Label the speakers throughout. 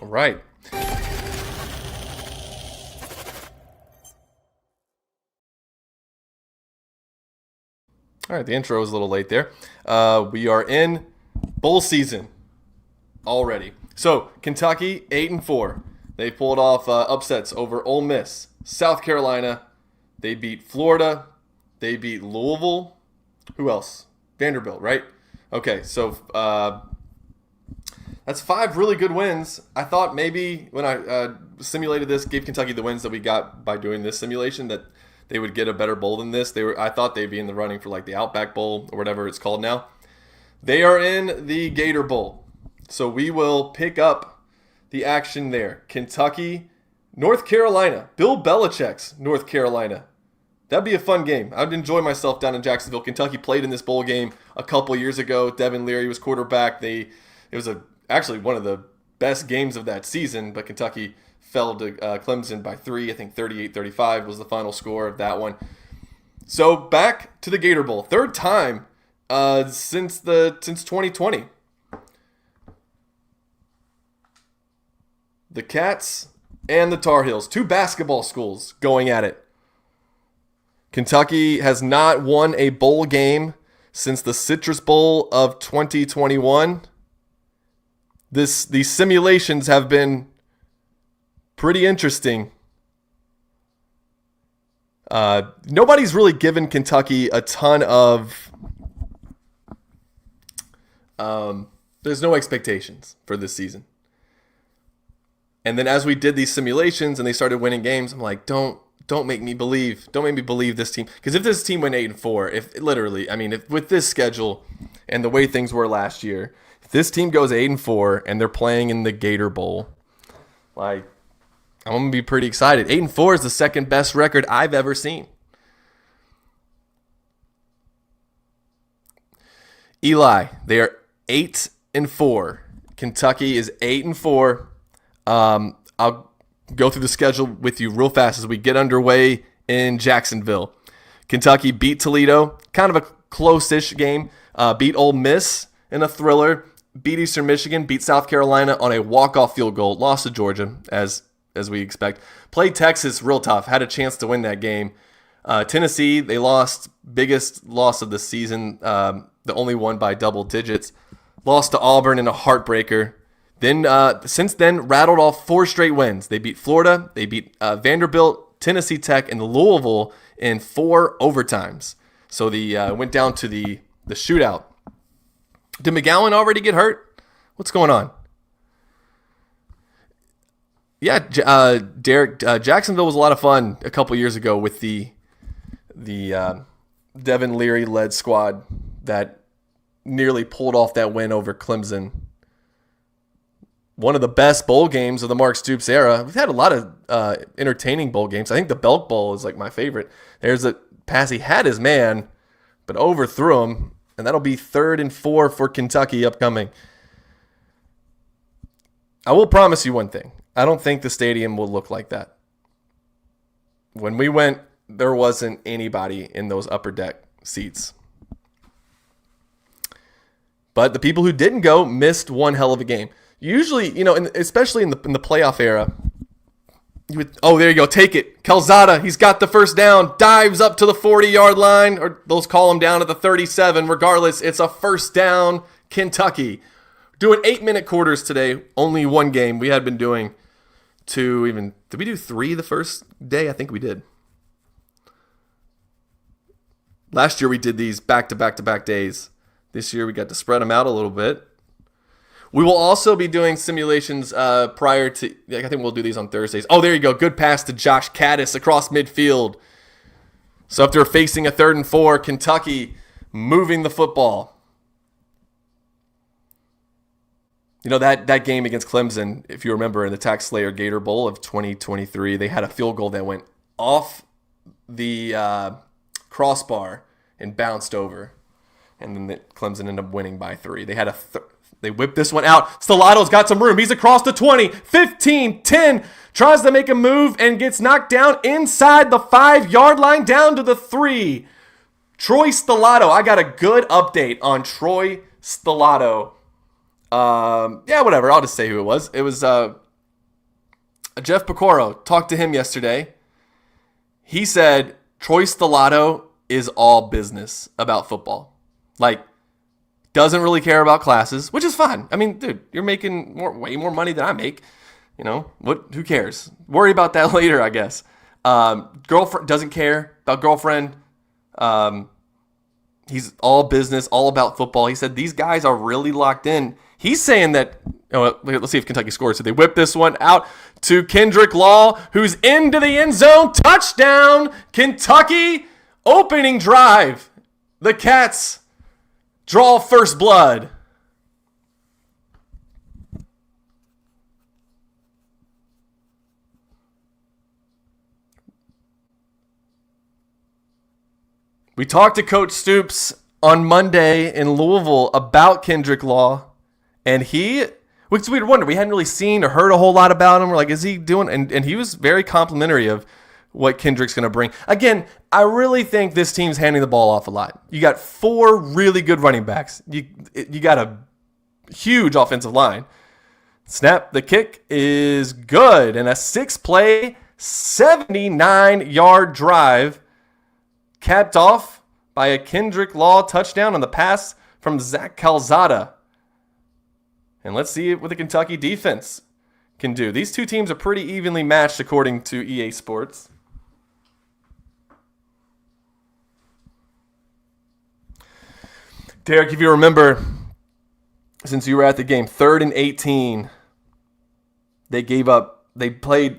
Speaker 1: All right. All right, the intro was a little late there. We are in bowl season already. So Kentucky 8-4. They pulled off upsets over Ole Miss, South Carolina. They beat Florida. They beat Louisville. Who else? Vanderbilt, right? Okay, so that's 5 really good wins. I thought maybe when I simulated this, gave Kentucky the wins that we got by doing this simulation, that they would get a better bowl than this. I thought they'd be in the running for like the Outback Bowl or whatever it's called now. They are in the Gator Bowl. So we will pick up the action there. Kentucky, North Carolina. Bill Belichick's North Carolina. That'd be a fun game. I'd enjoy myself down in Jacksonville. Kentucky played in this bowl game a couple years ago. Devin Leary was quarterback. It was actually one of the best games of that season, but Kentucky fell to Clemson by 3. I think 38-35 was the final score of that one. So back to the Gator Bowl. 3rd time since 2020. The Cats and the Tar Heels, 2 basketball schools going at it. Kentucky has not won a bowl game since the Citrus Bowl of 2021. These simulations have been pretty interesting. Nobody's really given Kentucky a ton of... there's no expectations for this season. And then as we did these simulations and they started winning games, I'm like, don't make me believe this team. Because if this team went 8-4, if with this schedule and the way things were last year, if this team goes 8-4 and they're playing in the Gator Bowl, like, I'm gonna be pretty excited. 8-4 is the 2nd best record I've ever seen. Eli, they are 8-4. Kentucky is 8-4. I'll go through the schedule with you real fast as we get underway in Jacksonville. Kentucky beat Toledo, kind of a close-ish game. Beat Ole Miss in a thriller. Beat Eastern Michigan. Beat South Carolina on a walk-off field goal. Lost to Georgia, as we expect. Played Texas real tough. Had a chance to win that game. Tennessee, they lost. Biggest loss of the season. The only one by double digits. Lost to Auburn in a heartbreaker. Then, since then, rattled off 4 straight wins. They beat Florida, they beat Vanderbilt, Tennessee Tech, and Louisville in 4 overtimes. So they went down to the shootout. Did McGowan already get hurt? What's going on? Yeah, Derek, Jacksonville was a lot of fun a couple years ago with the Devin Leary-led squad that nearly pulled off that win over Clemson. One of the best bowl games of the Mark Stoops era. We've had a lot of entertaining bowl games. I think the Belk Bowl is like my favorite. There's a pass, he had his man, but overthrew him, and that'll be 3rd and 4 for Kentucky upcoming. I will promise you one thing. I don't think the stadium will look like that. When we went, there wasn't anybody in those upper deck seats. But the people who didn't go missed one hell of a game. Usually, especially in the playoff era, there you go, take it. Calzada, he's got the first down, dives up to the 40-yard line, or they'll call him down at the 37. Regardless, it's a first down, Kentucky. Doing 8-minute quarters today, only one game. We had been doing 2, even, did we do 3 the first day? I think we did. Last year we did these back-to-back-to-back days. This year we got to spread them out a little bit. We will also be doing simulations prior to, I think we'll do these on Thursdays. Oh, there you go. Good pass to Josh Caddis across midfield. So if they're facing a 3rd and 4, Kentucky moving the football. That game against Clemson, if you remember in the Taxslayer Gator Bowl of 2023, they had a field goal that went off the crossbar and bounced over. And then Clemson ended up winning by 3. They had They whip this one out. Stelato's got some room. He's across the 20, 15, 10. Tries to make a move and gets knocked down inside the 5-yard line down to the 3. Troy Stellato. I got a good update on Troy Stellato. Yeah, whatever. I'll just say who it was. It was Jeff Picoro, talked to him yesterday. He said Troy Stellato is all business about football. Like, doesn't really care about classes, which is fine. I mean, dude, you're making way more money than I make. You know, who cares? Worry about that later, I guess. Girlfriend doesn't care about girlfriend. He's all business, all about football. He said these guys are really locked in. He's saying that, let's see if Kentucky scores. So they whip this one out to Kendrick Law, who's into the end zone. Touchdown, Kentucky, opening drive. The Cats draw first blood. We talked to Coach Stoops on Monday in Louisville about Kendrick Law, and we'd wonder, we hadn't really seen or heard a whole lot about him. We're like, is he doing? And he was very complimentary of what Kendrick's going to bring. Again, I really think this team's handing the ball off a lot. You got 4 really good running backs. You got a huge offensive line. Snap, the kick is good, and a 6-play, 79-yard drive capped off by a Kendrick Law touchdown on the pass from Zach Calzada. And let's see what the Kentucky defense can do. These two teams are pretty evenly matched according to EA Sports. Derek, if you remember, since you were at the game, 3rd and 18, they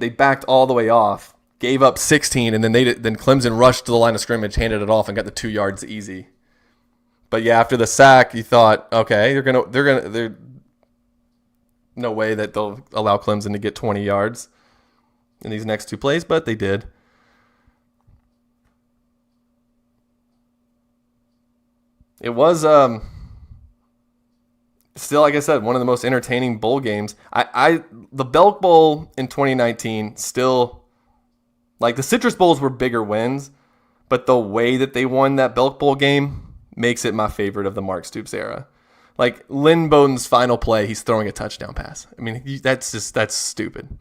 Speaker 1: backed all the way off. Gave up 16, and then Clemson rushed to the line of scrimmage, handed it off, and got the 2 yards easy. But yeah, after the sack, you thought, okay, they're no way that they'll allow Clemson to get 20 yards in these next 2 plays, but they did. It was still, like I said, one of the most entertaining bowl games. The Belk Bowl in 2019 still. Like, the Citrus Bowls were bigger wins, but the way that they won that Belk Bowl game makes it my favorite of the Mark Stoops era. Like, Lynn Bowden's final play, he's throwing a touchdown pass. I mean, that's stupid.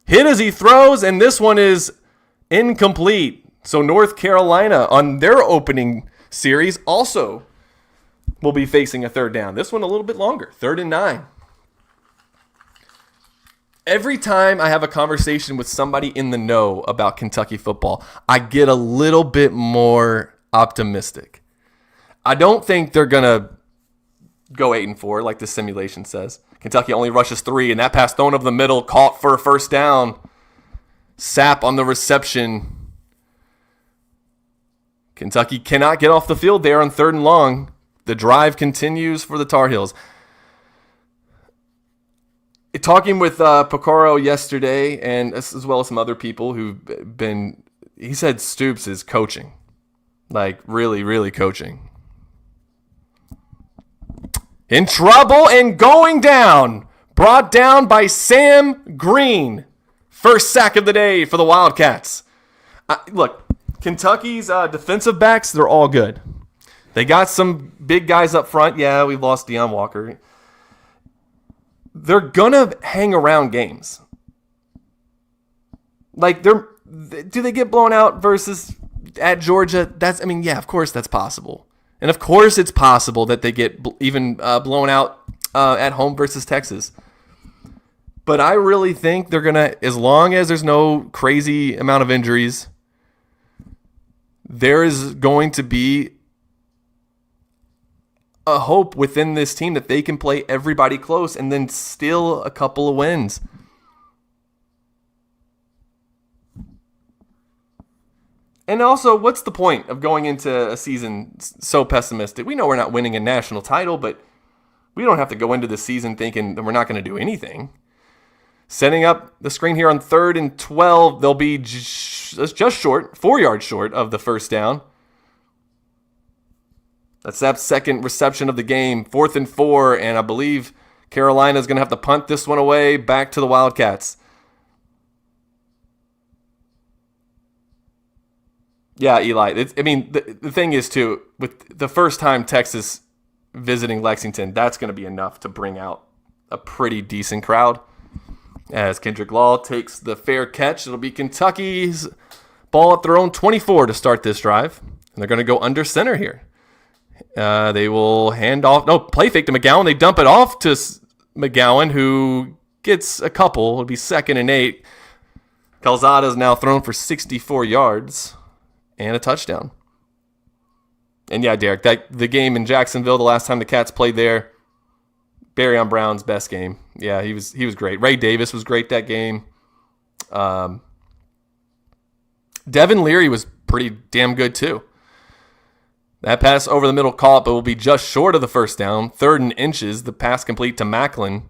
Speaker 1: Hit as he throws, and this one is incomplete. So North Carolina, on their opening series, also will be facing a 3rd down. This one a little bit longer, 3rd and 9. Every time I have a conversation with somebody in the know about Kentucky football, I get a little bit more optimistic. I don't think they're going to go 8-4 like the simulation says. Kentucky only rushes 3, and that pass thrown over the middle, caught for a 1st down. Sapp on the reception. Kentucky cannot get off the field there on 3rd and long. The drive continues for the Tar Heels. Talking with Picoro yesterday, and as well as some other people he said Stoops is coaching. Like, really, really coaching. In trouble and going down. Brought down by Sam Green. First sack of the day for the Wildcats. Look, Kentucky's defensive backs, they're all good. They got some big guys up front. Yeah, we've lost Deion Walker. They're going to hang around games. Like, do they get blown out versus at Georgia? Yeah, of course that's possible. And of course it's possible that they get even blown out at home versus Texas. But I really think they're going to, as long as there's no crazy amount of injuries, there is going to be a hope within this team that they can play everybody close and then steal a couple of wins. And also, what's the point of going into a season so pessimistic? We know we're not winning a national title, but we don't have to go into the season thinking that we're not going to do anything. Setting up the screen here on 3rd and 12, they'll be just short, 4 yards short of the 1st down. That's that second reception of the game, 4th and 4, and I believe Carolina's going to have to punt this one away back to the Wildcats. Yeah, Eli. The thing is, too, with the first time Texas visiting Lexington, that's going to be enough to bring out a pretty decent crowd. As Kendrick Law takes the fair catch, it'll be Kentucky's ball at their own 24 to start this drive. And they're going to go under center here. They will hand off. No, play fake to McGowan. They dump it off to McGowan, who gets a couple. It'll be 2nd and 8. Calzada is now thrown for 64 yards and a touchdown. And yeah, Derek, the game in Jacksonville, the last time the Cats played there, Barryon Brown's best game. Yeah, he was great. Ray Davis was great that game. Devin Leary was pretty damn good too. That pass over the middle caught, but will be just short of the first down. 3rd and inches, the pass complete to Macklin.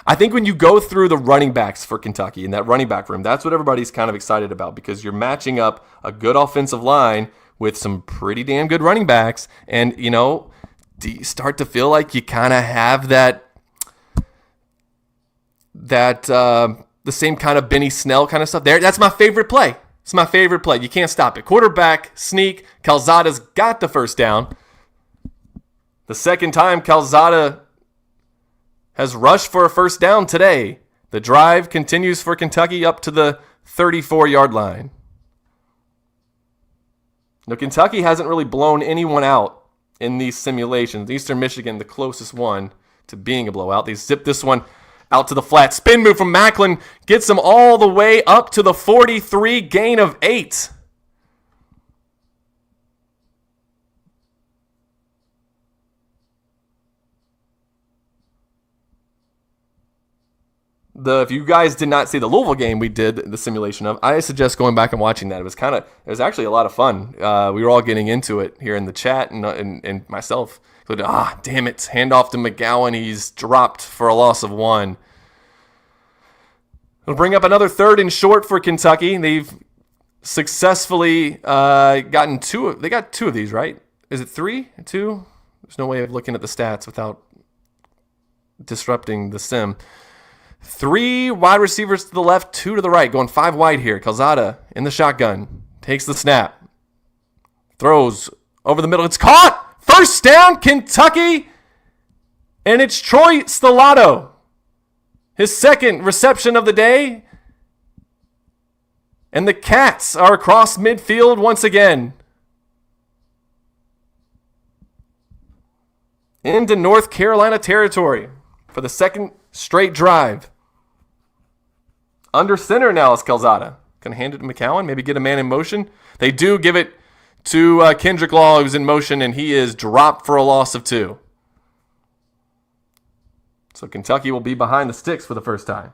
Speaker 1: I think when you go through the running backs for Kentucky in that running back room, that's what everybody's kind of excited about, because you're matching up a good offensive line with some pretty damn good running backs. And, do you start to feel like you kind of have the same kind of Benny Snell kind of stuff there? That's my favorite play. It's my favorite play. You can't stop it. Quarterback, sneak. Calzada's got the first down. The second time Calzada has rushed for a first down today. The drive continues for Kentucky up to the 34-yard line. Now, Kentucky hasn't really blown anyone out in these simulations. Eastern Michigan, the closest one to being a blowout. They zip this one out to the flat. Spin move from Macklin gets them all the way up to the 43, gain of 8. If you guys did not see the Louisville game we did the simulation of, I suggest going back and watching that. It was actually a lot of fun. We were all getting into it here in the chat and myself. Damn it. Handoff to McGowan. He's dropped for a loss of 1. It'll bring up another 3rd and short for Kentucky. They've successfully gotten 2. They got 2 of these, right? Is it 3? 2? There's no way of looking at the stats without disrupting the sim. 3 wide receivers to the left, 2 to the right, going 5 wide here. Calzada in the shotgun, takes the snap, throws over the middle. It's caught! First down, Kentucky! And it's Troy Stellato. His second reception of the day. And the Cats are across midfield once again. Into North Carolina territory for the second straight drive. Under center now is Calzada. Going to hand it to McCowan, maybe get a man in motion. They do give it to Kendrick Law, who's in motion, and he is dropped for a loss of 2. So Kentucky will be behind the sticks for the first time.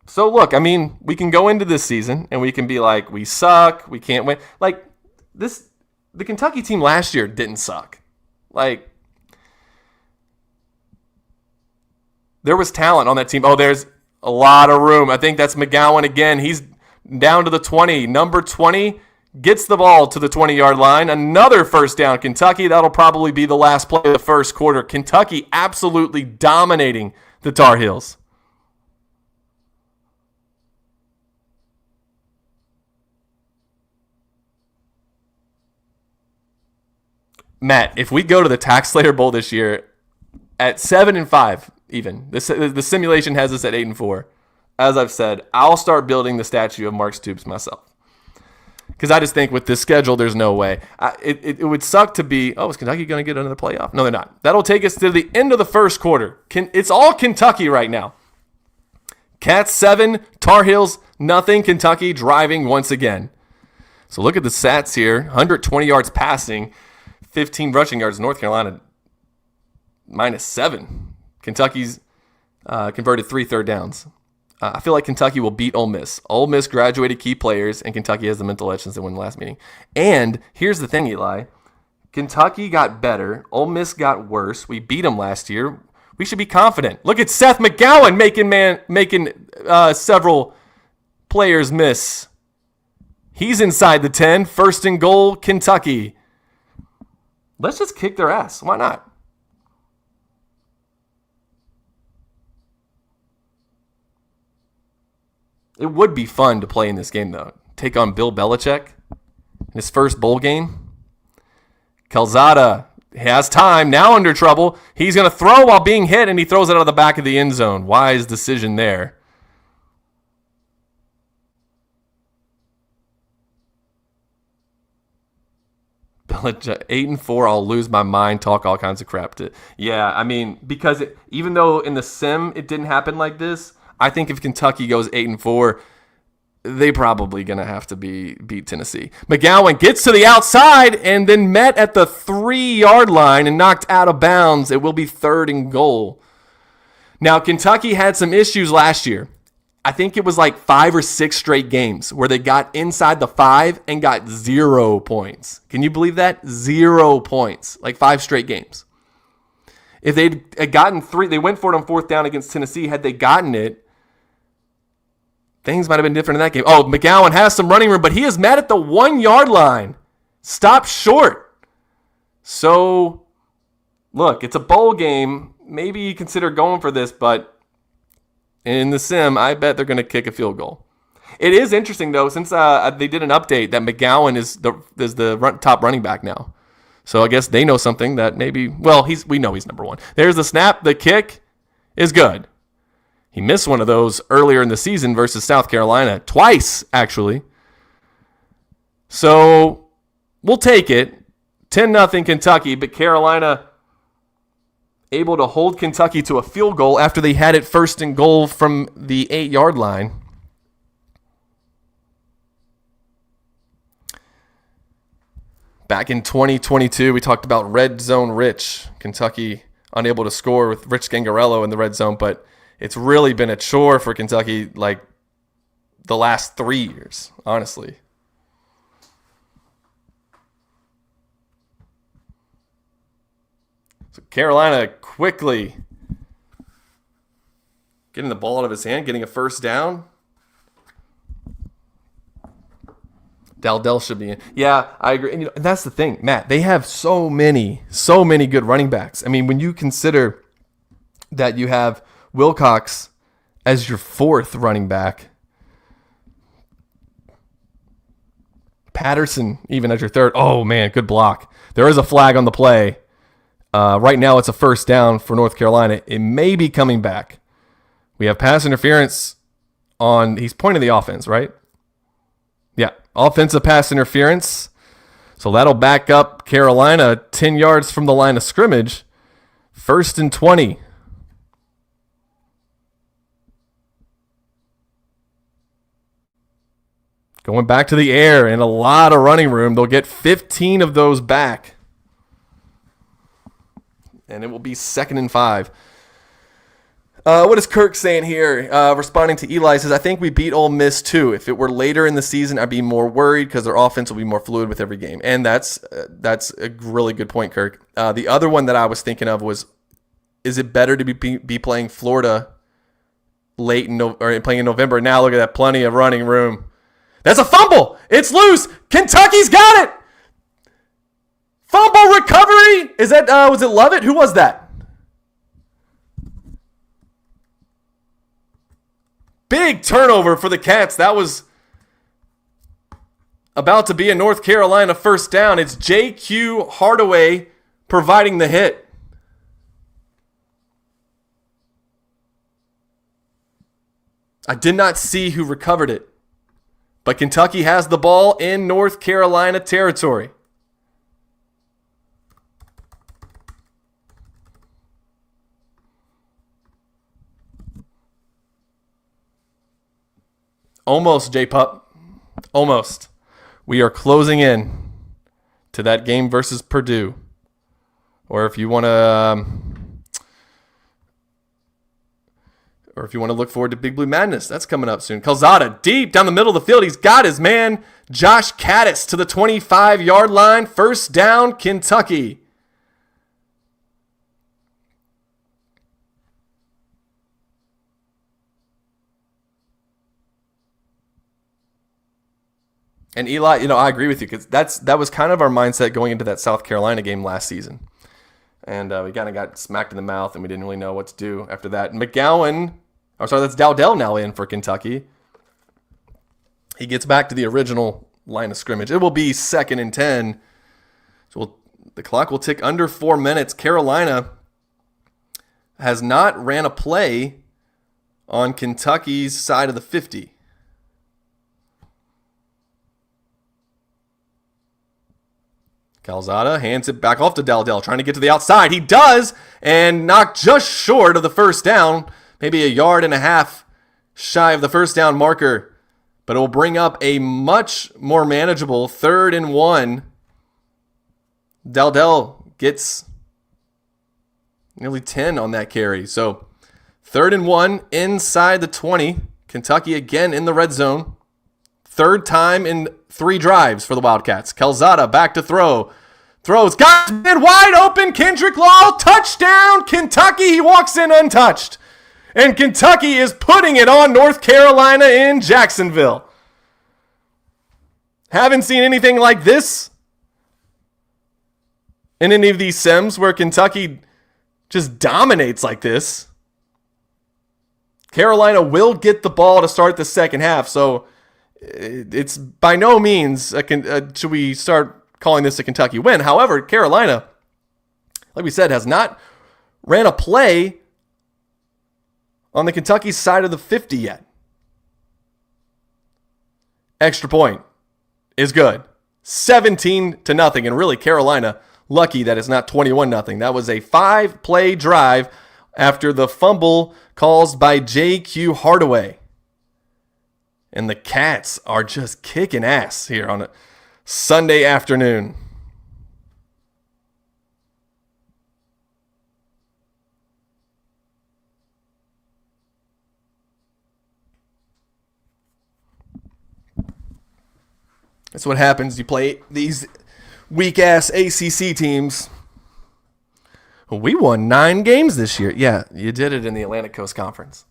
Speaker 1: So look, we can go into this season and we can be like, we suck, we can't win. Like this, the Kentucky team last year didn't suck. Like, there was talent on that team. Oh, there's a lot of room. I think that's McGowan again. He's down to the 20. Number 20 gets the ball to the 20-yard line. Another first down, Kentucky. That'll probably be the last play of the first quarter. Kentucky absolutely dominating the Tar Heels. Matt, if we go to the Taxslayer Bowl this year at 7-5, even the simulation has us at 8-4. As I've said, I'll start building the statue of Mark Stoops myself, because I just think with this schedule, there's no way. It would suck to be. Oh, is Kentucky going to get another playoff? No, they're not. That'll take us to the end of the first quarter. It's all Kentucky right now. Cats 7, Tar Heels nothing. Kentucky driving once again. So look at the stats here: 120 yards passing. 15 rushing yards. North Carolina -7. Kentucky's converted 3 third downs. I feel like Kentucky will beat Ole Miss. Ole Miss graduated key players, and Kentucky has the mental edge since they won the last meeting. And here's the thing, Eli. Kentucky got better. Ole Miss got worse. We beat them last year. We should be confident. Look at Seth McGowan making several players miss. He's inside the 10. First and goal, Kentucky. Let's just kick their ass. Why not? It would be fun to play in this game, though. Take on Bill Belichick in his first bowl game. Calzada has time, now under trouble. He's going to throw while being hit, and he throws it out of the back of the end zone. Wise decision there. Belichick, 8-4, I'll lose my mind, talk all kinds of crap. Yeah, I mean, because even though in the sim it didn't happen like this, I think if Kentucky goes 8-4, they probably going to have to beat Tennessee. McGowan gets to the outside and then met at the 3-yard line and knocked out of bounds. It will be 3rd and goal. Now, Kentucky had some issues last year. I think it was like 5 or 6 straight games where they got inside the 5 and got 0 points. Can you believe that? 0 points. Like 5 straight games. If they'd gotten 3, they went for it on 4th down against Tennessee. Had they gotten it, things might have been different in that game. Oh, McGowan has some running room, but he is met at the 1-yard line. Stop short. So, look, it's a bowl game. Maybe you consider going for this, but in the sim, I bet they're going to kick a field goal. It is interesting, though, since they did an update that McGowan is the top running back now. So I guess they know something that maybe, well, we know he's number 1. There's the snap. The kick is good. He missed one of those earlier in the season versus South Carolina. Twice, actually. So we'll take it. 10-0 Kentucky, but Carolina able to hold Kentucky to a field goal after they had it 1st and goal from the 8-yard line. Back in 2022, we talked about red zone Rich. Kentucky unable to score with Rich Scangarello in the red zone, but it's really been a chore for Kentucky like the last 3 years, honestly. So Carolina quickly getting the ball out of his hand, getting a 1st down. Daldell should be in. Yeah, I agree. And that's the thing, Matt. They have so many good running backs. I mean, when you consider that you have Wilcox as your 4th running back, Patterson even as your 3rd. Oh, man, good block. There is a flag on the play. Right now, it's a 1st down for North Carolina. It may be coming back. We have pass interference on. He's pointing the offense, right? Yeah, offensive pass interference. So that'll back up Carolina 10 yards from the line of scrimmage. 1st and 20. Going back to the air and a lot of running room. They'll get 15 of those back. And it will be 2nd and 5. What is Kirk saying here? Responding to Eli, says, I think we beat Ole Miss too. If it were later in the season, I'd be more worried because their offense will be more fluid with every game. And that's a really good point, Kirk. The other one that I was thinking of was, is it better to be playing Florida late or playing in November? Now look at that, plenty of running room. That's a fumble. It's loose. Kentucky's got it. Fumble recovery. Is that was it Lovett? Who was that? Big turnover for the Cats. That was about to be a North Carolina 1st down. It's J.Q. Hardaway providing the hit. I did not see who recovered it, but Kentucky has the ball in North Carolina territory. Almost, J-Pup. Almost. We are closing in to that game versus Purdue. Or if you want to look forward to Big Blue Madness, that's coming up soon. Calzada deep down the middle of the field. He's got his man, Josh Caddis, to the 25-yard line. 1st down, Kentucky. And Eli, I agree with you because that was kind of our mindset going into that South Carolina game last season. And we kind of got smacked in the mouth and we didn't really know what to do after that. McGowan, that's Dowdell now in for Kentucky. He gets back to the original line of scrimmage. It will be 2nd and 10. So the clock will tick under 4 minutes. Carolina has not ran a play on Kentucky's side of the 50. Calzada hands it back off to Daldell, trying to get to the outside. He does, and knocked just short of the first down, maybe a yard and a half shy of the first down marker. But it will bring up a much more manageable 3rd and 1. Daldell gets nearly 10 on that carry. So 3rd and 1 inside the 20. Kentucky again in the red zone. 3rd time in 3 drives for the Wildcats. Calzada back to throw. Throws. Got it wide open. Kendrick Law. Touchdown. Kentucky. He walks in untouched. And Kentucky is putting it on North Carolina in Jacksonville. Haven't seen anything like this in any of these sims where Kentucky just dominates like this. Carolina will get the ball to start the second half, so it's by no means should we start calling this a Kentucky win. However, Carolina, like we said, has not ran a play on the Kentucky side of the 50 yet. Extra point is good. 17-0, and really Carolina lucky that it's not 21-0. That was a 5-play drive after the fumble caused by J.Q. Hardaway. And the Cats are just kicking ass here on a Sunday afternoon. That's what happens. You play these weak-ass ACC teams. We won 9 games this year. Yeah, you did it in the Atlantic Coast Conference.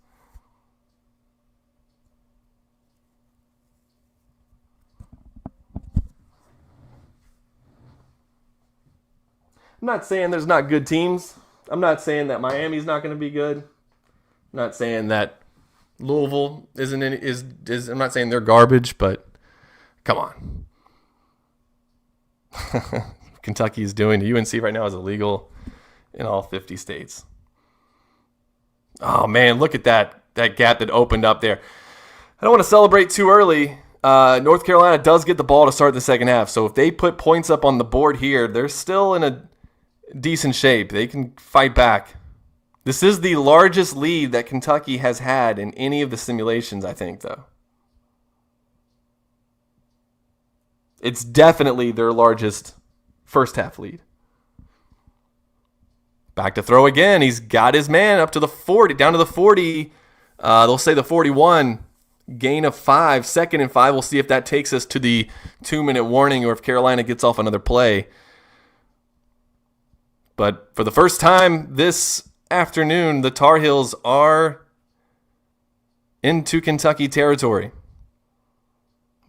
Speaker 1: I'm not saying there's not good teams. I'm not saying that Miami's not going to be good. I'm not saying that Louisville isn't any, is I'm not saying they're garbage, but come on. Kentucky is doing UNC right now is illegal in all 50 states. Oh man, look at that gap that opened up there. I don't want to celebrate too early. North Carolina does get the ball to start the second half, so if they put points up on the board here, they're still in a decent shape. They can fight back. This is the largest lead that Kentucky has had in any of the simulations, I think, though. It's definitely their largest first half lead. Back to throw again. He's got his man up to the 40, down to the 40. They'll say the 41. Gain of 5, 2nd and 5. We'll see if that takes us to the 2-minute warning or if Carolina gets off another play. But for the first time this afternoon, the Tar Heels are into Kentucky territory.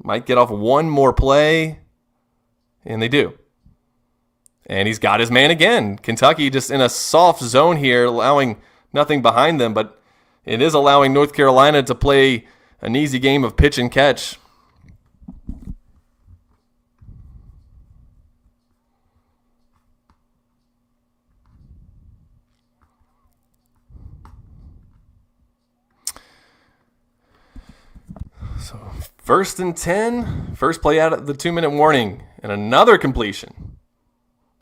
Speaker 1: Might get off one more play, and they do. And he's got his man again. Kentucky just in a soft zone here, allowing nothing behind them, but it is allowing North Carolina to play an easy game of pitch and catch. So 1st and 10, first play out of the 2-minute warning, and another completion.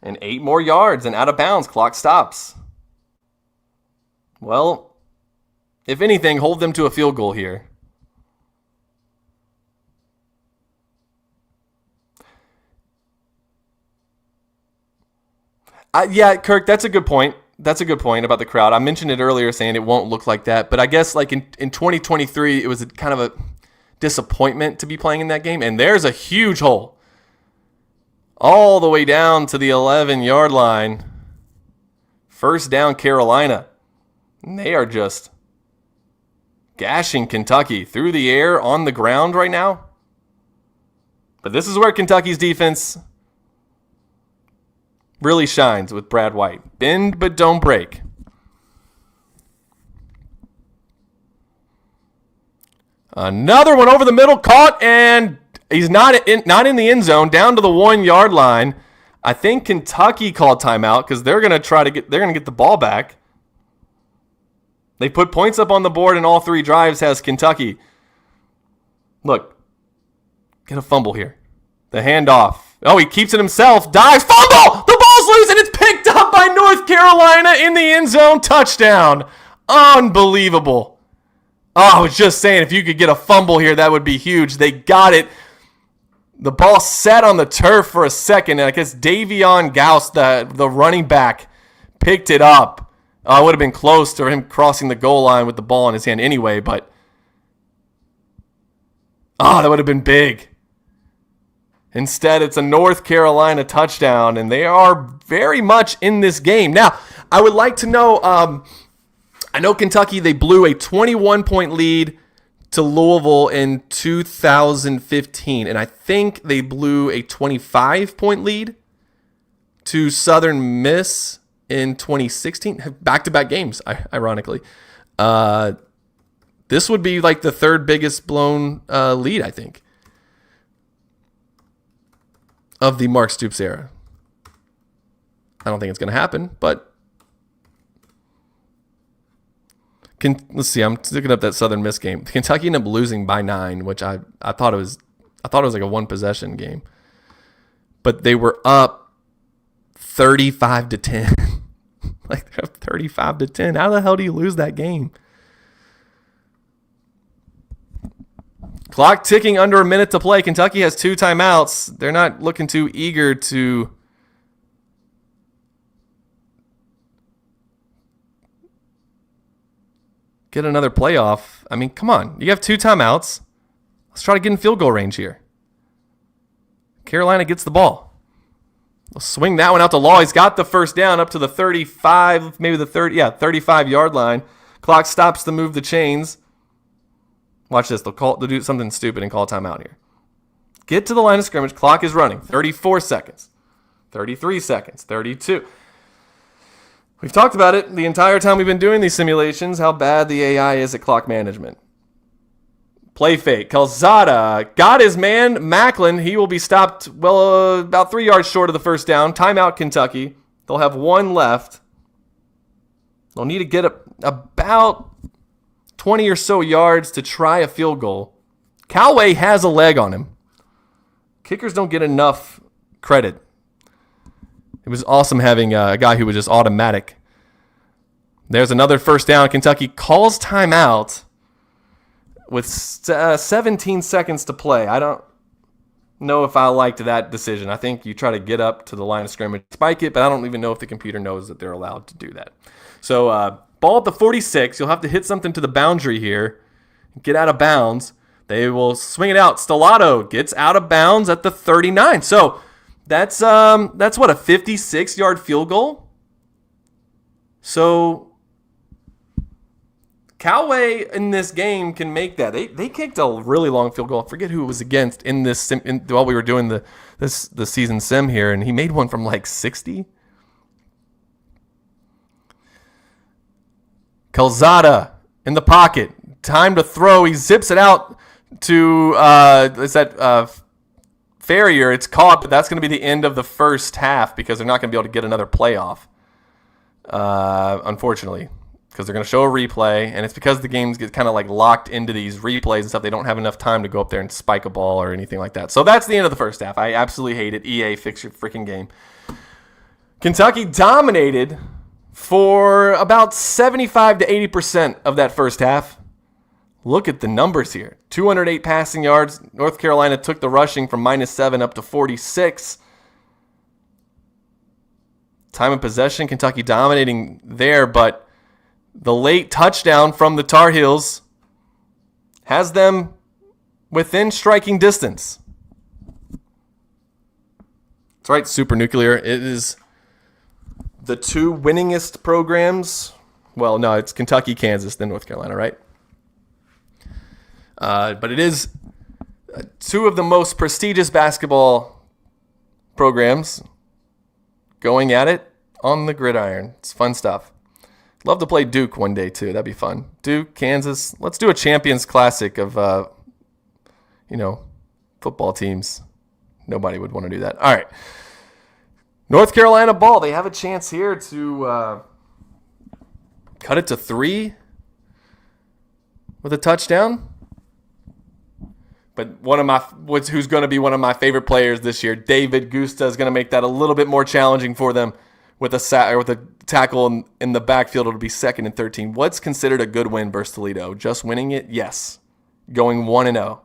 Speaker 1: And 8 more yards, and out of bounds, clock stops. Well, if anything, hold them to a field goal here. Yeah, Kirk, that's a good point. That's a good point about the crowd. I mentioned it earlier saying it won't look like that, but I guess like in 2023, it was a kind of a disappointment to be playing in that game, and there's a huge hole all the way down to the 11-yard line. First down, Carolina. And they are just gashing Kentucky through the air on the ground right now. But this is where Kentucky's defense really shines with Brad White. Bend but don't break. Another one over the middle, caught, and he's not in the end zone, down to the 1-yard line. I think Kentucky called timeout because they're going to get the ball back. They put points up on the board in all 3 drives has Kentucky. Look, get a fumble here. The handoff. Oh, he keeps it himself. Dives. Fumble! The ball's loose and it's picked up by North Carolina in the end zone. Touchdown. Unbelievable. Oh, I was just saying, if you could get a fumble here, that would be huge. They got it. The ball sat on the turf for a second, and I guess Davion Gauss, the running back, picked it up. It would have been close to him crossing the goal line with the ball in his hand anyway, but that would have been big. Instead, it's a North Carolina touchdown, and they are very much in this game. Now, I would like to know, I know Kentucky, they blew a 21-point lead to Louisville in 2015, and I think they blew a 25-point lead to Southern Miss in 2016. Back-to-back games, ironically. This would be like the 3rd biggest blown lead, I think, of the Mark Stoops era. I don't think it's going to happen, but let's see. I'm looking up that Southern Miss game. Kentucky ended up losing by 9, which I thought it was like a 1-possession game, but they were up 35-10. Like they're up 35-10. How the hell do you lose that game? Clock ticking, under a minute to play. Kentucky has 2 timeouts. They're not looking too eager to get another playoff. I mean, come on. You have 2 timeouts. Let's try to get in field goal range here. Carolina gets the ball. We'll swing that one out to Law. He's got the first down up to the 35, maybe the 35-yard line. Clock stops to move the chains. Watch this. They'll do something stupid and call a timeout here. Get to the line of scrimmage. Clock is running. 34 seconds. 33 seconds. 32. We've talked about it the entire time we've been doing these simulations, how bad the AI is at clock management. Play fake. Calzada got his man, Macklin. He will be stopped about 3 yards short of the first down. Timeout, Kentucky. They'll have 1 left. They'll need to get about 20 or so yards to try a field goal. Callaway has a leg on him. Kickers don't get enough credit. It was awesome having a guy who was just automatic. There's another first down. Kentucky calls timeout with 17 seconds to play. I don't know if I liked that decision. I think you try to get up to the line of scrimmage, spike it, but I don't even know if the computer knows that they're allowed to do that. So ball at the 46. You'll have to hit something to the boundary here. Get out of bounds. They will swing it out. Stellato gets out of bounds at the 39. So that's what, a 56-yard field goal? So Callaway in this game can make that. They kicked a really long field goal. I forget who it was against in this while we were doing the season sim here, and he made one from like 60. Calzada in the pocket. Time to throw. He zips it out to Farrier. It's caught, but that's going to be the end of the first half because they're not going to be able to get another playoff, unfortunately, because they're going to show a replay, and it's because the games get kind of like locked into these replays and stuff. They don't have enough time to go up there and spike a ball or anything like that. So that's the end of the first half. I absolutely hate it. EA, fix your freaking game. Kentucky dominated for about 75 to 80% of that first half. Look at the numbers here. 208 passing yards. North Carolina took the rushing from -7 up to 46. Time of possession, Kentucky dominating there, but the late touchdown from the Tar Heels has them within striking distance. That's right, Super Nuclear. It is the 2 winningest programs. Well, no, it's Kentucky, Kansas, then North Carolina, right? But it is 2 of the most prestigious basketball programs going at it on the gridiron. It's fun stuff. Love to play Duke one day, too. That'd be fun. Duke, Kansas. Let's do a Champions Classic of, football teams. Nobody would want to do that. All right. North Carolina ball. They have a chance here to cut it to 3 with a touchdown. But who's going to be one of my favorite players this year, David Gusta, is going to make that a little bit more challenging for them with a tackle in the backfield. It'll be 2nd and 13. What's considered a good win versus Toledo? Just winning it? Yes. Going 1-0.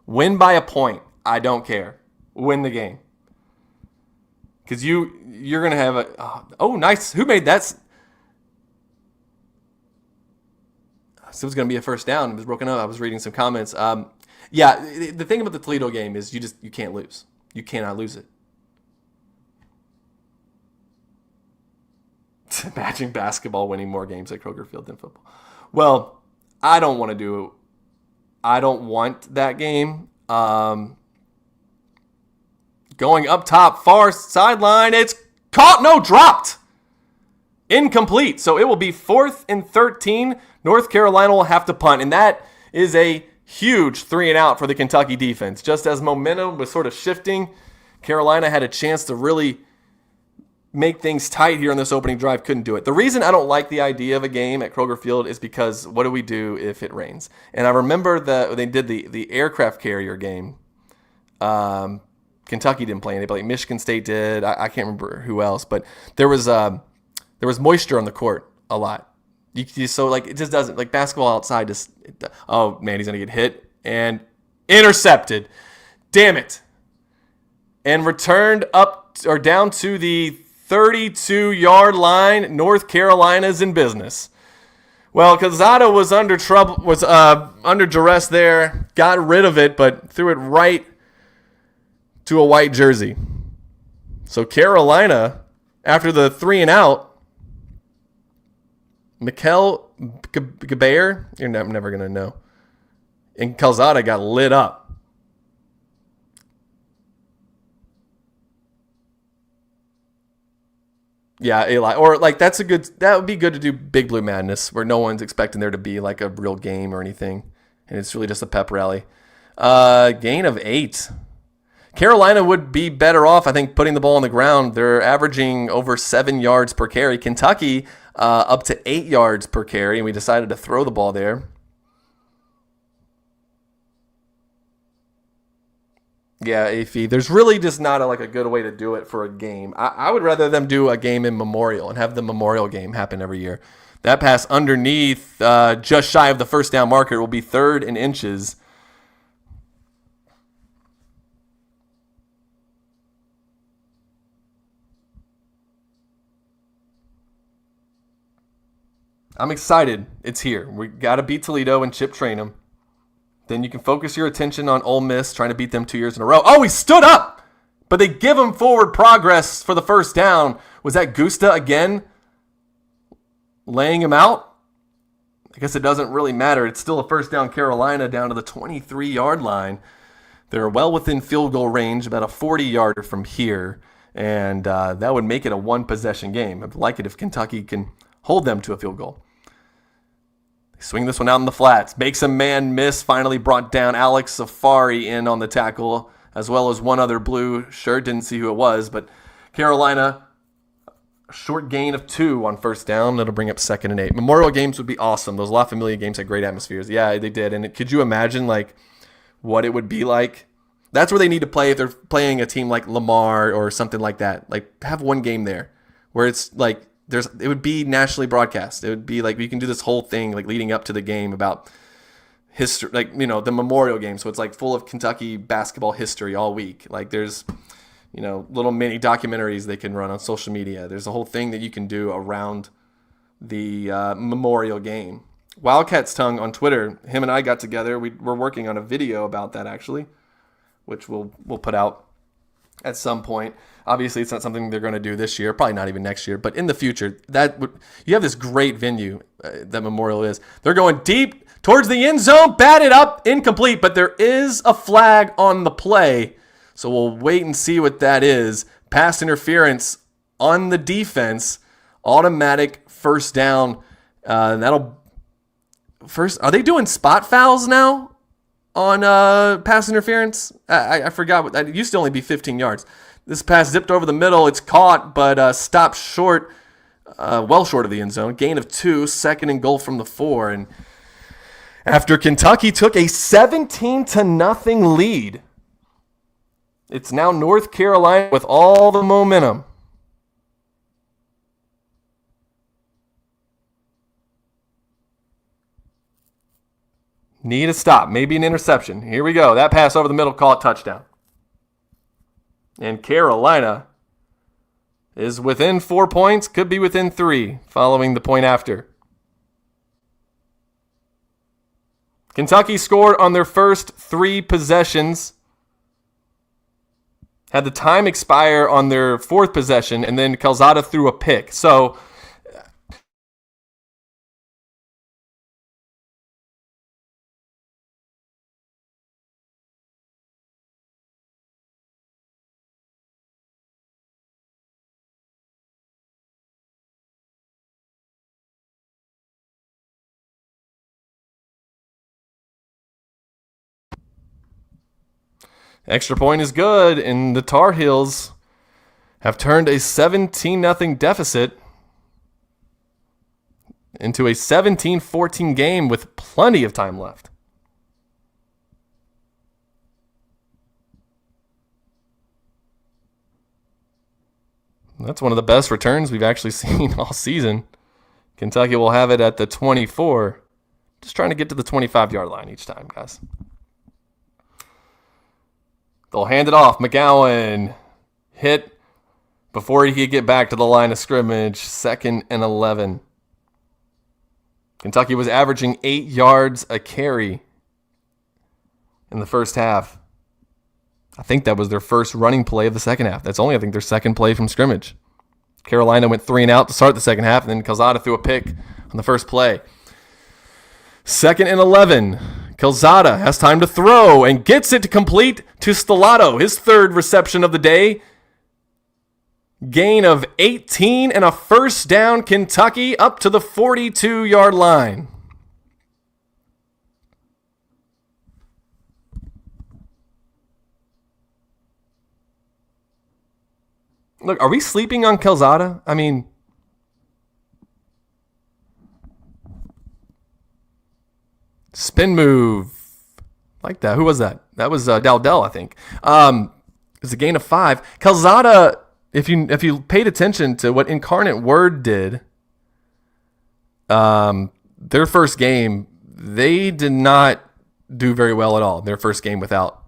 Speaker 1: Win by a point. I don't care. Win the game. Because you're going to have a... Oh, nice. Who made that? So it was going to be a first down. It was broken up. I was reading some comments. Yeah, the thing about the Toledo game is you can't lose. You cannot lose it. Imagine basketball winning more games at Kroger Field than football. Well, I don't want that game. Going up top, far sideline. It's caught, no, dropped. Incomplete. So it will be 4th and 13. North Carolina will have to punt, and that is a huge 3-and-out for the Kentucky defense. Just as momentum was sort of shifting, Carolina had a chance to really make things tight here on this opening drive. Couldn't do it. The reason I don't like the idea of a game at Kroger Field is because what do we do if it rains? And I remember they did the aircraft carrier game. Kentucky didn't play anybody. Michigan State did. I can't remember who else, but there was moisture on the court a lot. So it just doesn't, like basketball outside just, oh man, he's going to get hit and intercepted. Damn it. And returned up or down to the 32-yard line. North Carolina's in business. Well, Calzada was under duress there, got rid of it, but threw it right to a white jersey. So Carolina, after the 3-and-out, Mikel Gabayer, I'm never going to know. And Calzada got lit up. Yeah, Eli. Or that would be good to do Big Blue Madness where no one's expecting there to be like a real game or anything. And it's really just a pep rally. Gain of 8. Carolina would be better off, I think, putting the ball on the ground. They're averaging over 7 yards per carry. Kentucky up to 8 yards per carry, and we decided to throw the ball there. Yeah, Afy, there's really just not a good way to do it for a game. I would rather them do a game in Memorial and have the Memorial game happen every year. That pass underneath, just shy of the first down marker, will be 3rd and inches. I'm excited. It's here. We got to beat Toledo and Chip Trainum. Then you can focus your attention on Ole Miss, trying to beat them 2 years in a row. Oh, he stood up! But they give him forward progress for the first down. Was that Gusta again laying him out? I guess it doesn't really matter. It's still a first down Carolina down to the 23-yard line. They're well within field goal range, about a 40-yarder from here. And that would make it a one-possession game. I'd like it if Kentucky can hold them to a field goal. Swing this one out in the flats. Makes a man miss. Finally brought down Alex Safari in on the tackle, as well as one other blue shirt. Didn't see who it was, but Carolina, a short gain of 2 on first down. That'll bring up 2nd and 8. Memorial games would be awesome. Those La Familia games had great atmospheres. Yeah, they did. And could you imagine what it would be like? That's where they need to play if they're playing a team like Lamar or something like that. Have one game there where it's it would be nationally broadcast. It would be we can do this whole thing leading up to the game about history, the Memorial game. So it's full of Kentucky basketball history all week. There's, little mini documentaries they can run on social media. There's a whole thing that you can do around the Memorial game. Wildcat's Tongue on Twitter, him and I got together. We're working on a video about that actually, which we'll put out at some point. Obviously, it's not something they're going to do this year, probably not even next year, but in the future, you have this great venue that Memorial is. They're going deep towards the end zone, batted up, incomplete, but there is a flag on the play, so we'll wait and see what that is. Pass interference on the defense, automatic first down. Are they doing spot fouls now on pass interference? I forgot. It used to only be 15 yards. This pass zipped over the middle. It's caught, but stopped short, well short of the end zone. Gain of 2, 2nd and goal from the 4. And after Kentucky took a 17-0 lead, it's now North Carolina with all the momentum. Need a stop, maybe an interception. Here we go. That pass over the middle, call it touchdown. And Carolina is within 4 points, could be within 3 following the point after. Kentucky scored on their first 3 possessions, had the time expire on their 4th possession, and then Calzada threw a pick. So extra point is good, and the Tar Heels have turned a 17-0 deficit into a 17-14 game with plenty of time left. That's one of the best returns we've actually seen all season. Kentucky will have it at the 24. Just trying to get to the 25-yard line each time, guys. They'll hand it off. McGowan hit before he could get back to the line of scrimmage. 2nd and 11. Kentucky was averaging 8 yards a carry in the first half. I think that was their first running play of the second half. That's only, I think, their second play from scrimmage. Carolina went 3 and out to start the second half, and then Calzada threw a pick on the first play. 2nd and 11. Calzada has time to throw and gets it to complete to Stellato, his 3rd reception of the day. Gain of 18 and a first down. Kentucky up to the 42-yard line. Look, are we sleeping on Calzada? I mean, spin move. Like that. Who was that? That was Dowdell, I think. It's a gain of 5. Calzada, if you paid attention to what Incarnate Word did, their first game, they did not do very well at all. Their first game without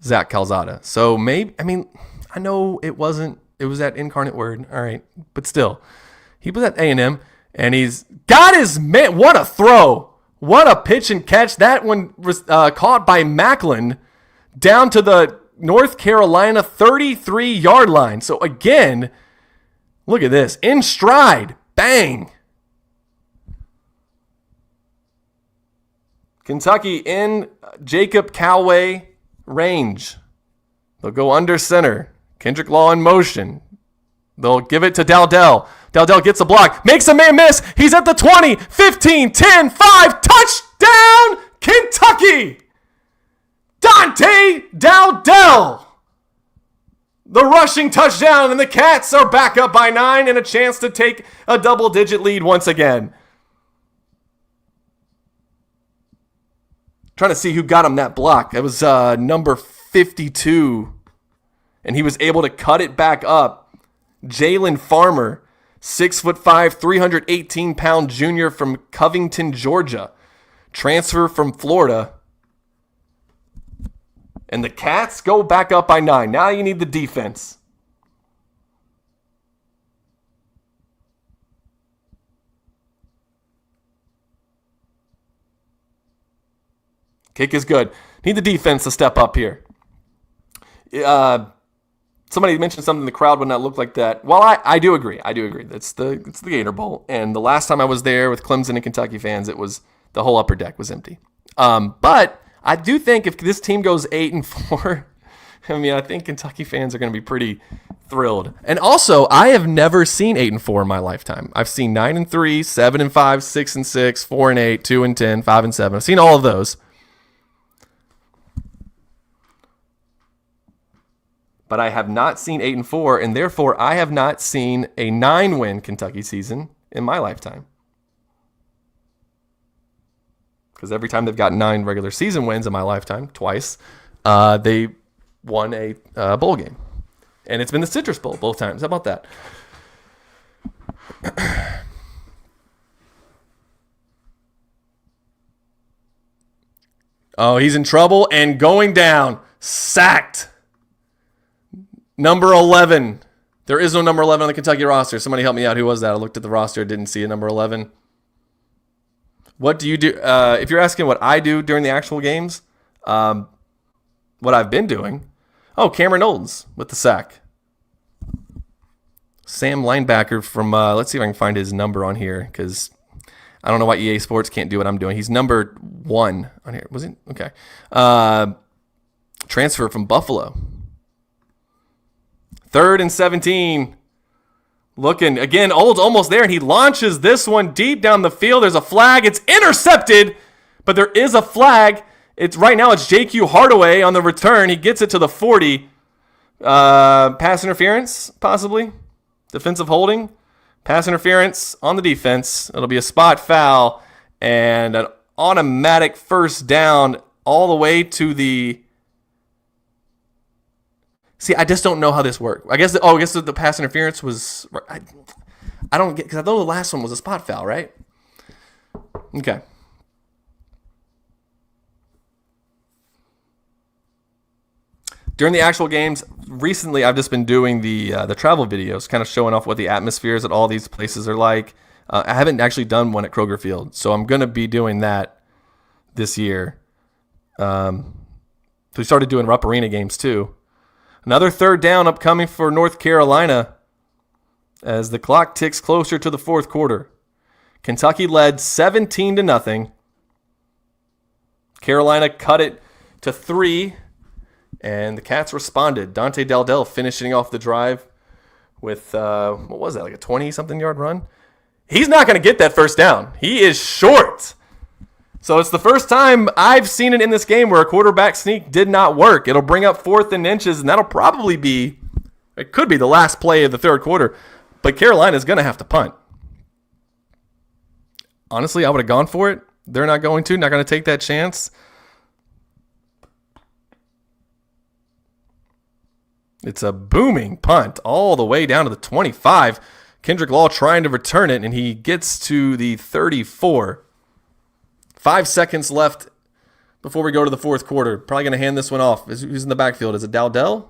Speaker 1: Zach Calzada. So maybe, I mean, I know it was at Incarnate Word. All right. But still, he was at A&M, and he's got his man. What a throw. What a pitch and catch. That one was caught by Macklin down to the North Carolina 33-yard line. So again, look at this. In stride. Bang. Kentucky in Jacob Coway range. They'll go under center. Kendrick Law in motion. They'll give it to Dowdell. Dowdell gets a block. Makes a man miss. He's at the 20, 15, 10, 5. Touchdown, Kentucky! Dante Dowdell! The rushing touchdown, and the Cats are back up by 9 and a chance to take a double-digit lead once again. Trying to see who got him that block. It was number 52, and he was able to cut it back up. Jalen Farmer, 6'5", 318-pound junior from Covington, Georgia. Transfer from Florida. And the Cats go back up by 9. Now you need the defense. Kick is good. Need the defense to step up here. Somebody mentioned something, the crowd would not look like that. Well, I do agree. It's the Gator Bowl. And the last time I was there with Clemson and Kentucky fans, it was the whole upper deck was empty. But I do think if this team goes 8-4, I mean, I think Kentucky fans are going to be pretty thrilled. And also, I have never seen 8-4 in my lifetime. I've seen 9-3, 7-5, 6-6, 4-8, 2-10, 5-7. I've seen all of those. but I have not seen 8-4, and therefore I have not seen a 9-win Kentucky season in my lifetime. Because every time they've got 9 regular season wins in my lifetime, twice, they won a bowl game. And it's been the Citrus Bowl both times. How about that? Oh, he's in trouble and going down. Sacked. Number 11. There is no number 11 on the Kentucky roster. Somebody help me out. Who was that? I looked at the roster, didn't see a number 11. What do you do? If you're asking what I do during the actual games, what I've been doing. Oh, Cameron Oldens with the sack. Sam linebacker from, let's see if I can find his number on here, because I don't know why EA Sports can't do what I'm doing. He's number 1 on here. Was he? Okay. Transfer from Buffalo. 3rd and 17. Looking, again, Old's almost there, and he launches this one deep down the field. There's a flag. It's intercepted, but there is a flag. Right now it's JQ Hardaway on the return. He gets it to the 40. Pass interference, possibly. Defensive holding. Pass interference on the defense. It'll be a spot foul and an automatic first down all the way to the... See, I just don't know how this worked. I guess the pass interference was... I don't get... Because I know the last one was a spot foul, right? Okay. During the actual games, recently I've just been doing the travel videos, kind of showing off what the atmospheres at all these places are like. I haven't actually done one at Kroger Field, so I'm going to be doing that this year. We started doing Rupp Arena games too. Another 3rd down upcoming for North Carolina as the clock ticks closer to the 4th quarter. Kentucky led 17-0. Carolina cut it to 3. And the Cats responded. Dante Daldell finishing off the drive with, what was that, like a 20-something yard run? He's not going to get that first down. He is short. So it's the first time I've seen it in this game where a quarterback sneak did not work. It'll bring up 4th and inches, and that'll probably be, it could be the last play of the 3rd quarter. But Carolina's going to have to punt. Honestly, I would have gone for it. They're not going to take that chance. It's a booming punt all the way down to the 25. Kendrick Law trying to return it, and he gets to the 34. 5 seconds left before we go to the 4th quarter. Probably going to hand this one off. Who's in the backfield? Is it Dowdell?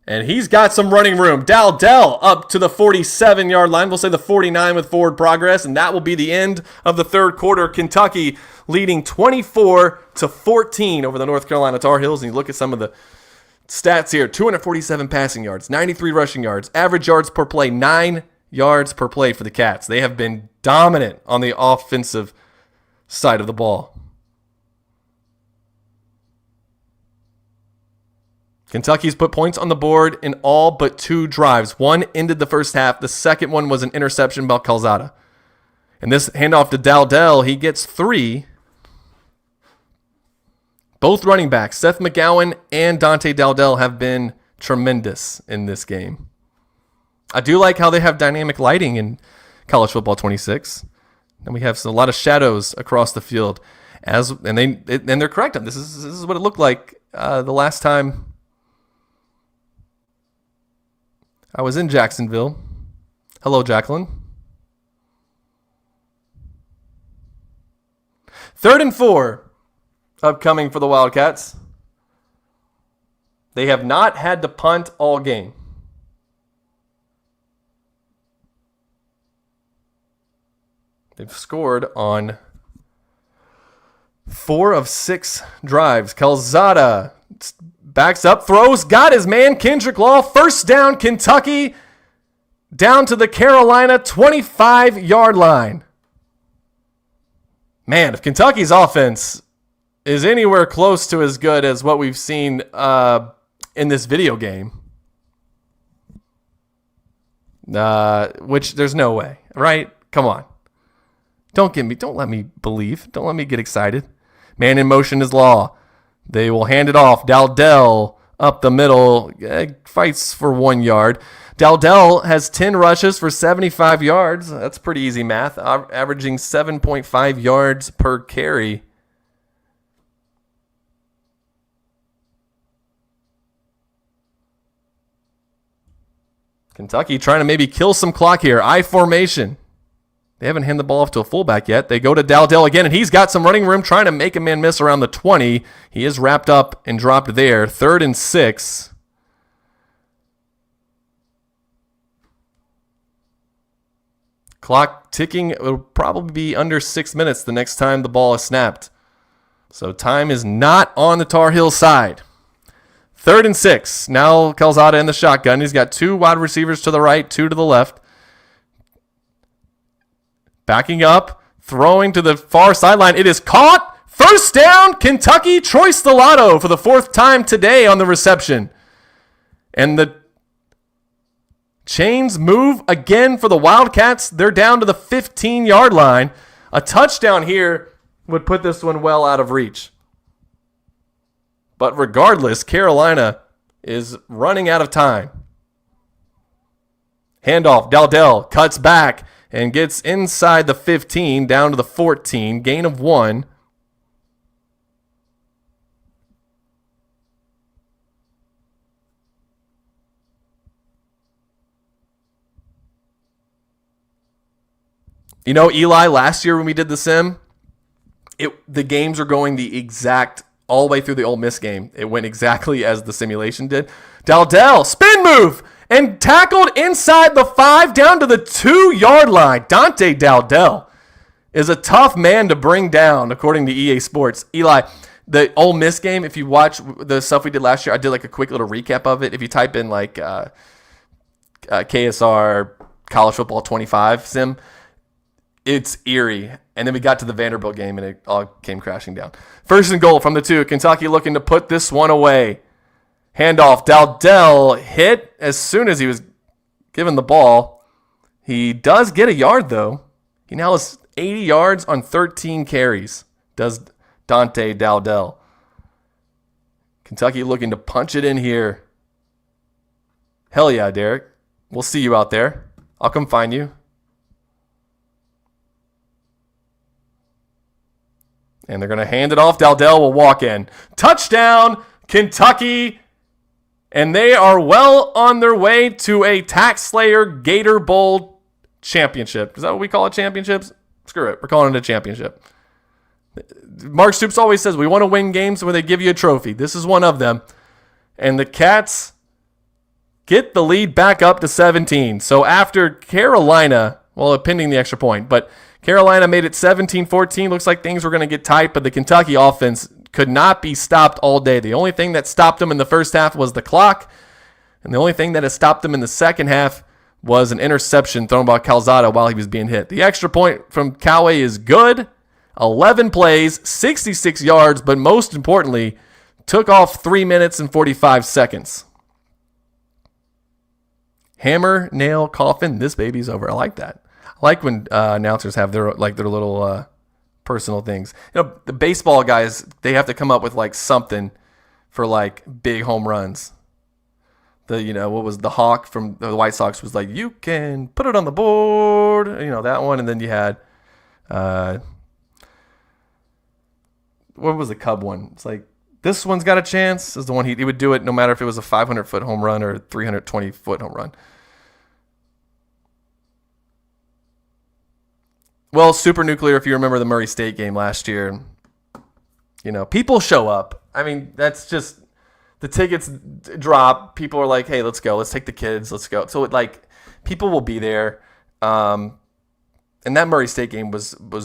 Speaker 1: And he's got some running room. Dowdell up to the 47-yard line. We'll say the 49 with forward progress, and that will be the end of the 3rd quarter. Kentucky leading 24-14 over the North Carolina Tar Heels. And you look at some of the stats here. 247 passing yards, 93 rushing yards, average yards per play, 9 yards per play for the Cats. They have been dominant on the offensive side of the ball. Kentucky's put points on the board in all but 2 drives. One ended the first half. The second one was an interception by Calzada. And this handoff to Dowdell, he gets 3. Both running backs, Seth McGowan and Dante Dowdell, have been tremendous in this game. I do like how they have dynamic lighting in College Football 26. And we have a lot of shadows across the field. And they're correct. This is what it looked like the last time I was in Jacksonville. Hello, Jacqueline. 3rd and 4 upcoming for the Wildcats. They have not had to punt all game. They've scored on 4 of 6 drives. Calzada backs up, throws, got his man, Kendrick Law. First down, Kentucky, down to the Carolina 25-yard line. Man, if Kentucky's offense is anywhere close to as good as what we've seen in this video game, which there's no way, right? Come on. Don't let me believe. Don't let me get excited. Man in motion is law. They will hand it off. Dowdell up the middle, fights for 1 yard. Dowdell has 10 rushes for 75 yards. That's pretty easy math, averaging 7.5 yards per carry. Kentucky trying to maybe kill some clock here. I formation. They haven't handed the ball off to a fullback yet. They go to Dowdell again, and he's got some running room trying to make a man miss around the 20. He is wrapped up and dropped there. 3rd and 6. Clock ticking. It will probably be under 6 minutes the next time the ball is snapped. So time is not on the Tar Heel side. 3rd and 6. Now Calzada in the shotgun. He's got 2 wide receivers to the right, 2 to the left. Backing up, throwing to the far sideline. It is caught. First down, Kentucky. Troy Stellato for the 4th time today on the reception. And the chains move again for the Wildcats. They're down to the 15-yard line. A touchdown here would put this one well out of reach. But regardless, Carolina is running out of time. Handoff, Dowdell cuts back and gets inside the 15, down to the 14, gain of 1. You know, Eli, last year when we did the sim, the games are going the exact, all the way through the Ole Miss game. It went exactly as the simulation did. Dowdell, spin move, and tackled inside the 5 down to the 2-yard line. Dante Dowdell is a tough man to bring down, according to EA Sports. Eli, the Ole Miss game, if you watch the stuff we did last year, I did like a quick little recap of it. If you type in like KSR College Football 25 sim, it's eerie. And then we got to the Vanderbilt game, and it all came crashing down. 1st and goal from the 2. Kentucky looking to put this one away. Handoff. Dowdell hit as soon as he was given the ball. He does get a yard, though. He now has 80 yards on 13 carries, does Dante Dowdell. Kentucky looking to punch it in here. Hell yeah, Derek. We'll see you out there. I'll come find you. And they're going to hand it off. Dowdell will walk in. Touchdown, Kentucky. And they are well on their way to a Taxslayer Gator Bowl championship. Is that what we call it, championships? Screw it. We're calling it a championship. Mark Stoops always says we want to win games where they give you a trophy. This is one of them. And the Cats get the lead back up to 17. So after Carolina, well, pending the extra point, but Carolina made it 17-14. Looks like things were going to get tight, but the Kentucky offense could not be stopped all day. The only thing that stopped them in the first half was the clock, and the only thing that has stopped them in the second half was an interception thrown by Calzada while he was being hit. The extra point from Coway is good. 11 plays, 66 yards, but most importantly, took off 3 minutes and 45 seconds. Hammer, nail, coffin, this baby's over. I like that. I like when announcers have their little personal things. You know, the baseball guys, they have to come up with like something for like big home runs. What was the Hawk from the White Sox was like, you can put it on the board, that one. And then you had, what was the Cub one? It's like, this one's got a chance. Is the one he would do it no matter if it was a 500-foot home run or a 320-foot home run. Well, Super Nuclear, if you remember the Murray State game last year, people show up. I mean, that's just, the tickets drop. People are like, hey, let's go. Let's take the kids. Let's go. So, people will be there. And that Murray State game was one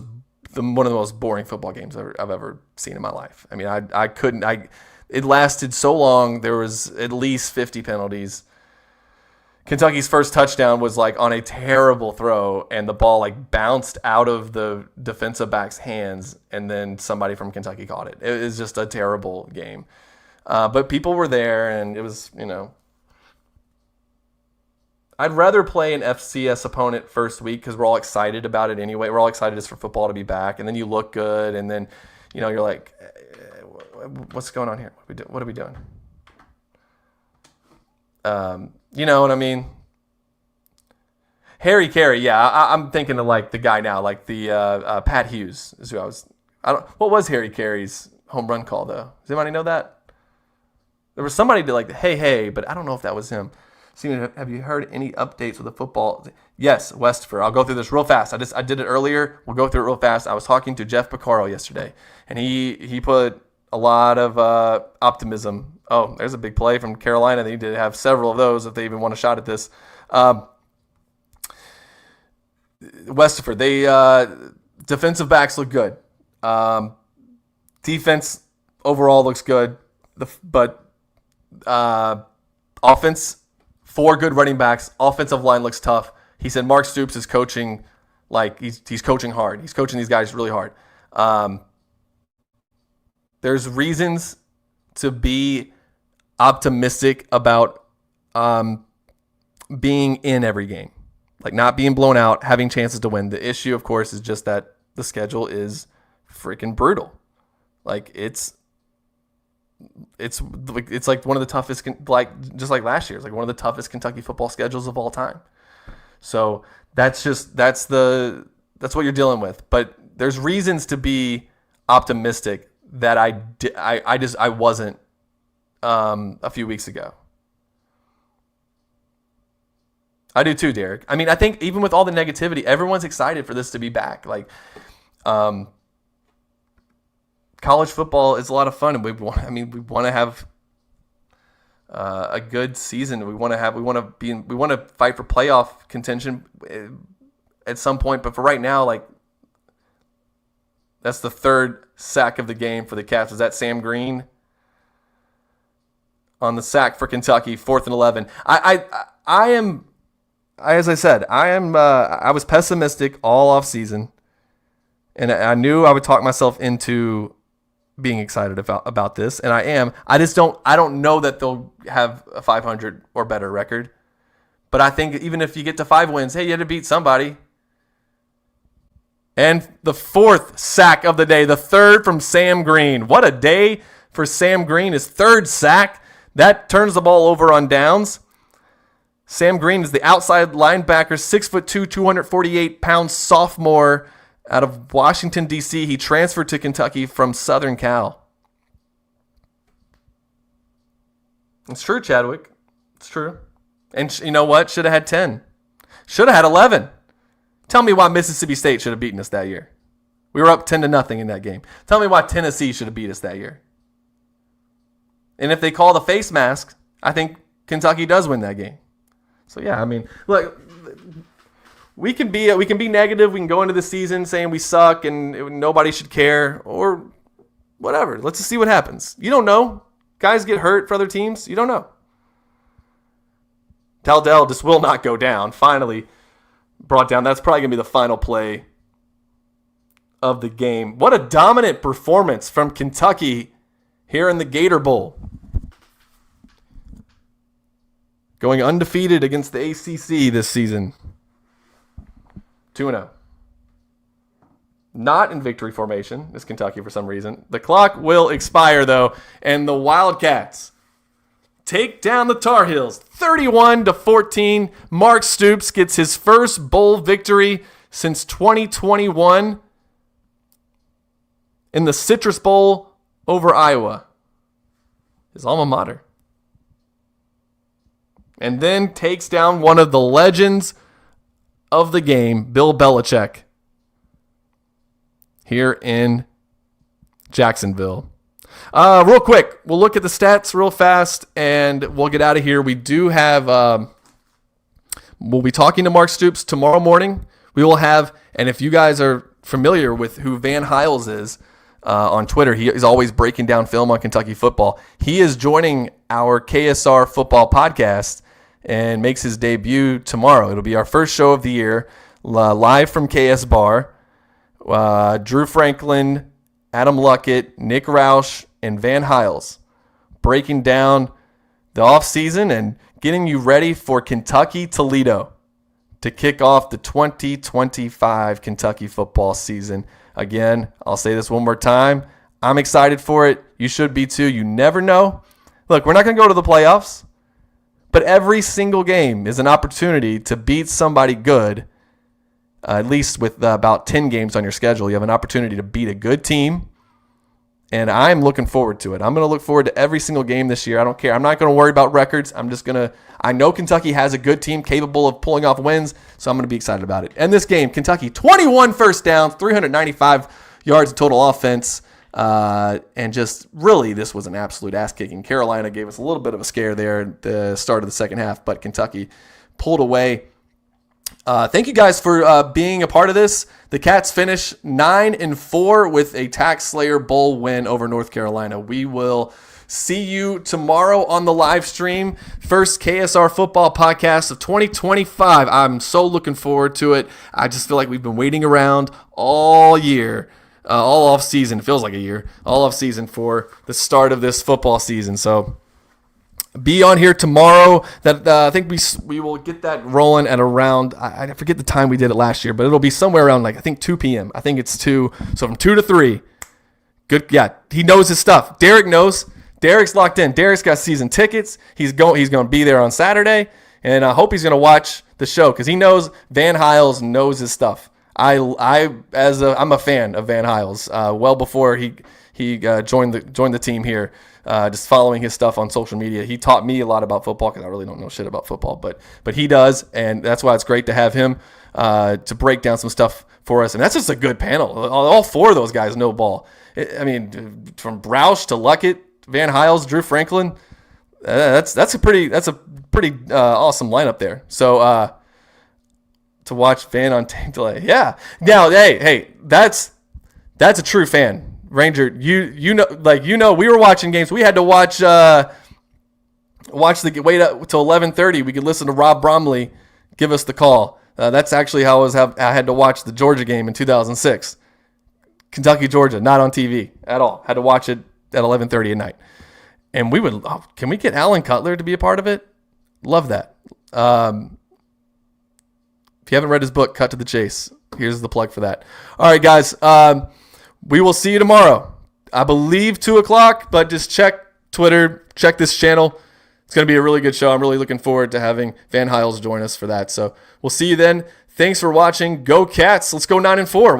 Speaker 1: of the most boring football games I've ever seen in my life. I mean, it lasted so long. There was at least 50 penalties. Kentucky's first touchdown was on a terrible throw, and the ball bounced out of the defensive back's hands, and then somebody from Kentucky caught it. It was just a terrible game. But people were there, and it was, I'd rather play an FCS opponent first week because we're all excited about it anyway. We're all excited just for football to be back, and then you look good, and then, you're like, what's going on here? What are we doing? You know what I mean? Harry Carey, yeah, I'm thinking of like the guy now, like the Pat Hughes is who what was Harry Carey's home run call though? Does anybody know that? There was somebody to like hey, but I don't know if that was him. Steven, have you heard any updates with the football? Yes, Westford. I'll go through this real fast. I did it earlier. We'll go through it real fast. I was talking to Jeff Piccaro yesterday, and he put a lot of optimism. Oh, there's a big play from Carolina. They need to have several of those if they even want a shot at this. Westerford, they defensive backs look good. Defense overall looks good, but offense, 4 good running backs. Offensive line looks tough. He said Mark Stoops is coaching like he's coaching hard. He's coaching these guys really hard. There's reasons to be optimistic about being in every game. Like not being blown out, having chances to win. The issue, of course, is just that the schedule is freaking brutal. Like it's like one of the toughest, like just like last year, it's like one of the toughest Kentucky football schedules of all time. So that's what you're dealing with. But there's reasons to be optimistic that I wasn't a few weeks ago. I do too, Derek. I mean, I think even with all the negativity, everyone's excited for this to be back. Like, college football is a lot of fun, and we want to have a good season. We want to fight for playoff contention at some point. But for right now, like, that's the 3rd sack of the game for the Cats. Was that Sam Green on the sack for Kentucky? 4th and 11. I am. As I said, I was pessimistic all off season, and I knew I would talk myself into being excited about this, and I am. I don't know that they'll have a 500 or better record, but I think even if you get to 5 wins, hey, you had to beat somebody. And the 4th sack of the day, the 3rd from Sam Green. What a day for Sam Green! His 3rd sack. That turns the ball over on downs. Sam Green is the outside linebacker, 6'2", 248-pound sophomore out of Washington, D.C. He transferred to Kentucky from Southern Cal. It's true, Chadwick. It's true. And you know what? Should have had 10. Should have had 11. Tell me why Mississippi State should have beaten us that year. We were up 10-0 in that game. Tell me why Tennessee should have beat us that year. And if they call the face mask, I think Kentucky does win that game. So yeah, I mean, look, we can be negative. We can go into the season saying we suck and nobody should care or whatever. Let's just see what happens. You don't know. Guys get hurt for other teams. You don't know. Taldell just will not go down. Finally brought down. That's probably going to be the final play of the game. What a dominant performance from Kentucky here in the Gator Bowl. Going undefeated against the ACC this season. 2-0. Not in victory formation is Kentucky for some reason. The clock will expire, though, and the Wildcats take down the Tar Heels 31-14. Mark Stoops gets his first bowl victory since 2021 in the Citrus Bowl over Iowa, his alma mater. And then takes down one of the legends of the game, Bill Belichick, here in Jacksonville. Real quick, we'll look at the stats real fast, and we'll get out of here. We do have, we'll be talking to Mark Stoops tomorrow morning. We will have, and if you guys are familiar with who Van Hiles is on Twitter, he is always breaking down film on Kentucky football. He is joining our KSR football podcast and makes his debut tomorrow. It'll be our first show of the year, live from KS Bar. Drew Franklin, Adam Luckett, Nick Roush, and Van Hiles breaking down the offseason and getting you ready for Kentucky Toledo to kick off the 2025 Kentucky football season. Again, I'll say this one more time. I'm excited for it. You should be too. You never know. Look, we're not going to go to the playoffs, but every single game is an opportunity to beat somebody good. At least with about 10 games on your schedule, you have an opportunity to beat a good team. And I'm looking forward to it. I'm going to look forward to every single game this year. I don't care. I'm not going to worry about records. I know Kentucky has a good team capable of pulling off wins, so I'm going to be excited about it. And this game, Kentucky, 21 first downs, 395 yards of total offense. And just really, this was an absolute ass-kicking. Carolina gave us a little bit of a scare there at the start of the second half, but Kentucky pulled away. Thank you guys for being a part of this. The Cats finish 9-4 with a Taxslayer Bowl win over North Carolina. We will see you tomorrow on the live stream. First KSR football podcast of 2025. I'm so looking forward to it. I just feel like we've been waiting around all year. All off season. It feels like a year. All off season for the start of this football season. So be on here tomorrow. That I think we will get that rolling at around, I forget the time we did it last year, but it'll be somewhere around I think 2 p.m. I think it's 2. So from 2 to 3. Good. Yeah, he knows his stuff. Derek knows. Derek's locked in. Derek's got season tickets. He's going to be there on Saturday, and I hope he's going to watch the show because he knows Van Hiles knows his stuff. I'm a fan of Van Hiles. Well before he joined the team here. Just following his stuff on social media. He taught me a lot about football because I really don't know shit about football, but he does, and that's why it's great to have him to break down some stuff for us. And that's just a good panel. All 4 of those guys know ball. I mean, from Roush to Luckett, Van Hiles, Drew Franklin. That's a pretty awesome lineup there. So to watch Van on tape delay, yeah. Now, hey, that's a true fan. Ranger, you know, we were watching games. We had to watch wait up till 11:30. We could listen to Rob Bromley give us the call. That's actually how I had to watch the Georgia game in 2006. Kentucky, Georgia, not on TV at all. Had to watch it at 11:30 at night. And can we get Alan Cutler to be a part of it? Love that. If you haven't read his book, Cut to the Chase, here's the plug for that. All right, guys. We will see you tomorrow. I believe 2 o'clock, but just check Twitter, check this channel. It's going to be a really good show. I'm really looking forward to having Van Hiles join us for that. So we'll see you then. Thanks for watching. Go Cats. Let's go 9-4.